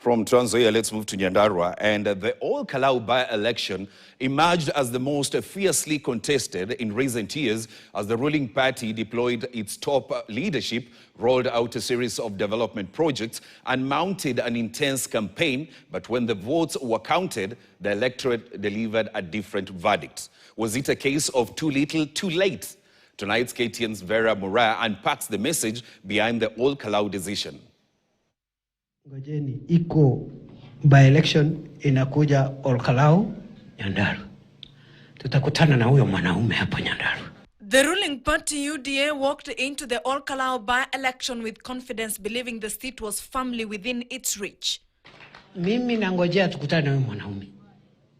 From Trans Nzoia, let's move to Nyandarua. And the Ol Kalou by-election emerged as the most fiercely contested in recent years as the ruling party deployed its top leadership, rolled out a series of development projects, and mounted an intense campaign. But when the votes were counted, the electorate delivered a different verdict. Was it a case of too little, too late? Tonight's KTN's Vera Muraya unpacks the message behind the Ol Kalou decision. Ngojeni iko by election inakuja Ol Kalou Nyandarua. Tutakutana na huyo mwanaume hapo Nyandarua. The ruling party UDA walked into the Ol Kalou by-election with confidence, believing the seat was firmly within its reach. Mimi nangojea tukutane na huyo mwanaume.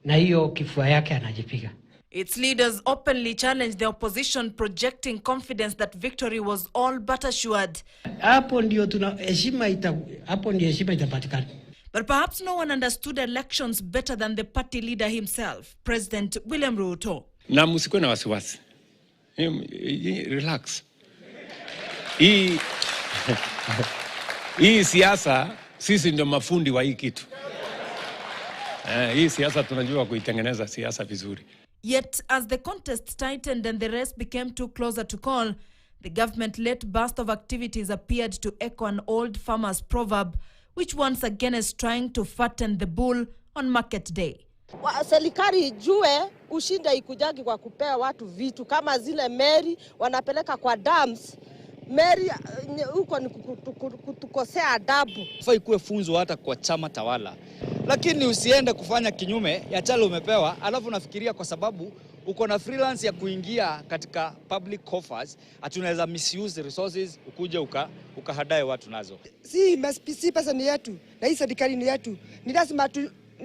Na hiyo kifua yake anajipiga. Its leaders openly challenged the opposition, projecting confidence that victory was all but assured. Hapo ndio heshima itapatikana. But perhaps no one understood elections better than the party leader himself, President William Ruto. Na msikuwe na wasiwasi. Relax. Hii siasa, sisi ndio mafundi wa hii kitu. Hii siasa tunajua kuitengeneza siasa vizuri. Yet, as the contest tightened and the race became too closer to call, the government-led burst of activities appeared to echo an old farmer's proverb, which once again is trying to fatten the bull on market day. Serikali ijue ushinda ikujagi kwa kupea watu vitu kama zile meri wanapeleka kwa dams. Meri huko ni kutukosea adabu. Fai kuwe funzo hata kwa chama tawala. Lakini usiende kufanya kinyume ya chale umepewa, alafu unafikiria kwa sababu uko na freelance ya kuingia katika public coffers, atunaweza misuse resources ukuje ukahadae watu nazo. Si pesa ni yetu, na hii serikali ni yetu. Ni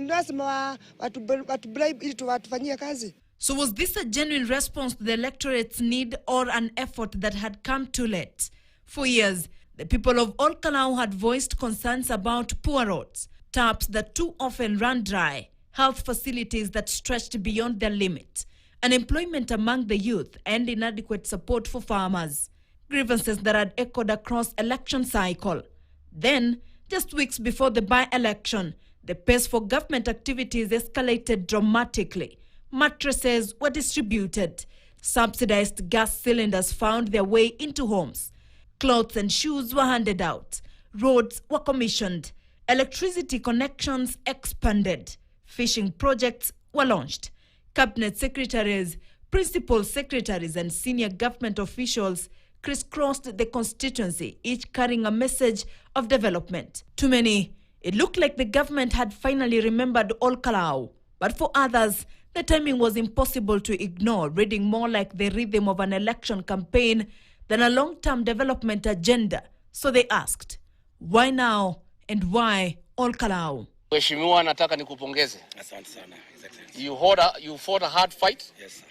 lazima watu bribe ili tuwafanyie kazi. So was this a genuine response to the electorate's need or an effort that had come too late? For years, the people of Ol Kalou had voiced concerns about poor roads, taps that too often ran dry, health facilities that stretched beyond their limit, unemployment among the youth, and inadequate support for farmers. Grievances that had echoed across election cycle. Then, just weeks before the by-election, the pace for government activities escalated dramatically. Mattresses were distributed. Subsidized gas cylinders found their way into homes. Clothes and shoes were handed out. Roads were commissioned. Electricity connections expanded. Fishing projects were launched. Cabinet secretaries, principal secretaries, and senior government officials crisscrossed the constituency, each carrying a message of development. To many, it looked like the government had finally remembered Ol Kalou. But for others, the timing was impossible to ignore, reading more like the rhythm of an election campaign than a long-term development agenda. So they asked, why now and why Ol Kalou? Mheshimiwa, nataka nikupongeze. Asante sana, His Excellency. You fought a hard fight. Yes, sir.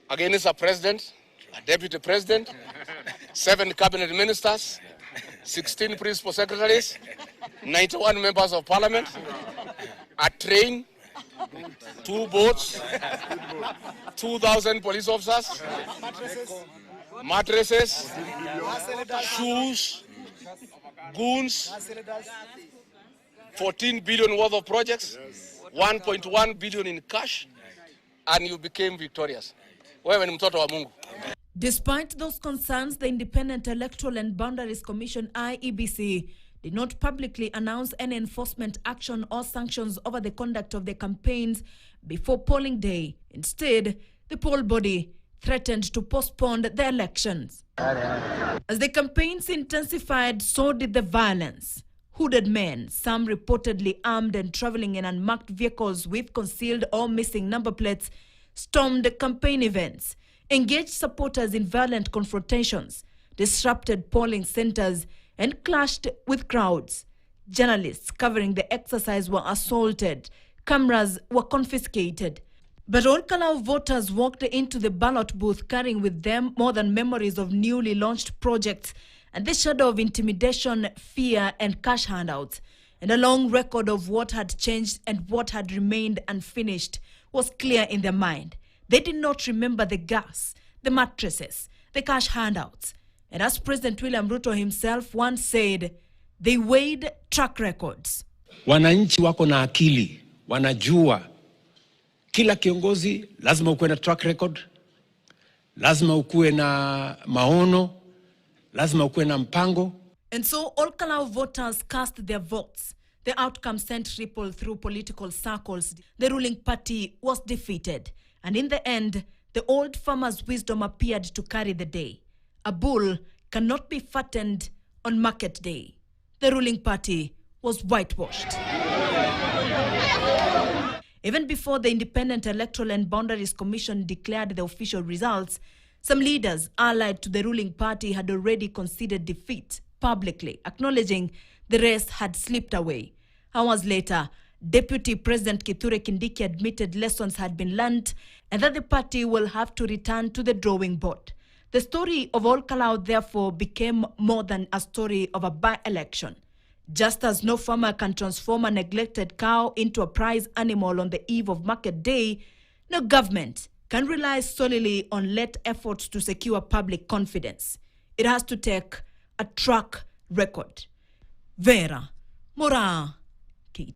Against a president, a deputy president, 7 cabinet ministers, 16 principal secretaries, 91 members of parliament, a train, 2 boats, 2,000 police officers, mattresses, shoes, goons, 14 billion worth of projects, 1.1 billion in cash, and you became victorious. Wewe ni mtoto wa Mungu. Despite those concerns, the Independent Electoral and Boundaries Commission, IEBC, did not publicly announce any enforcement action or sanctions over the conduct of the campaigns before polling day. Instead, the poll body threatened to postpone the elections. As the campaigns intensified, so did the violence. Hooded men, some reportedly armed and traveling in unmarked vehicles with concealed or missing number plates, stormed campaign events, engaged supporters in violent confrontations, disrupted polling centers, and clashed with crowds. Journalists covering the exercise were assaulted. Cameras were confiscated. But Ol Kalou voters walked into the ballot booth carrying with them more than memories of newly launched projects and the shadow of intimidation, fear, and cash handouts. And a long record of what had changed and what had remained unfinished was clear in their mind. They did not remember the gas, the mattresses, the cash handouts. And as President William Ruto himself once said, they weighed track records. Wananchi wako na akili, wanajua kila kiongozi lazima ukuwe na track record, lazima ukuwe na maono, lazima ukuwe na mpango. And so Ol Kalou voters cast their votes. The outcome sent ripple through political circles. The ruling party was defeated. And in the end, the old farmer's wisdom appeared to carry the day. A bull cannot be fattened on market day. The ruling party was whitewashed. Even before the Independent Electoral and Boundaries Commission declared the official results, some leaders allied to the ruling party had already conceded defeat publicly, acknowledging the race had slipped away. Hours later, Deputy President Kithure Kindiki admitted lessons had been learned and that the party will have to return to the drawing board. The story of Ol Kalou therefore became more than a story of a by-election. Just as no farmer can transform a neglected cow into a prize animal on the eve of market day, no government can rely solely on late efforts to secure public confidence. It has to take a track record. Vera Mora.